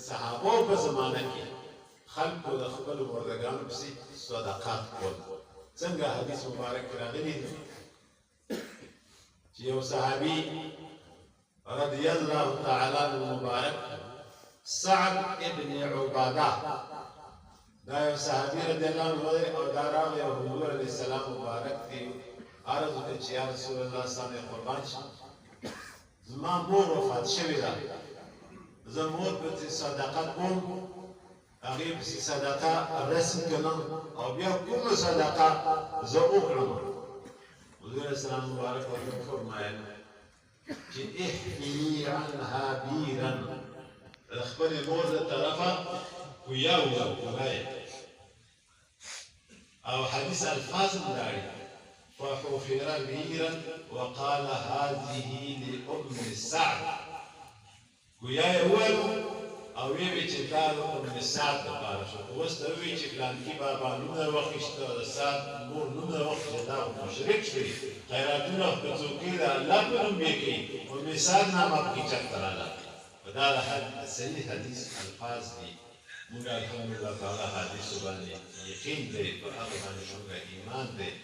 صحابو په زمانه کې خلکو د خپلو مردګانو پسې صدقات کول. څنګه حدیث مبارک کې راغلي دي چې یو صحابي رضی الله تعالی عنه مبارک سعد ابن عباده دا یو صحابي رضی الله عنه او دا راغلی او حضور علیه السلام مبارک دی عرض وکړ چې یا رسول الله صلی الله علیه قربان شم زما مور وفات شوې ده زه مور پسې صدقه کوم هغې پسې صدقه رسم کړم او بیا کومه صدقه زه وکړم حضور علیه السلام مبارک ورته وفرمایل چې احملي عنها بیرا د خپلې مور د طرفه کویا وکړئ او حدیث الفاظ مداري فحفر بيرا وقال هذه لأم سعد کویا اول او وی چې دا د ام سعد لپاره شو اوس ته وی چې پلانکي بابا نومه واخیسته د سعد مور نومه واخیسته دا مشرک شوی خیراتونه په څوکۍ د الله په نوم یې کوي ام سعد نامه پکې چکته راغله دا د صحیح حدیث الفاظ دي موږ الحمدلله تعالی حدیث باندې یقین دی په هغه باندې څنګه ایمان دی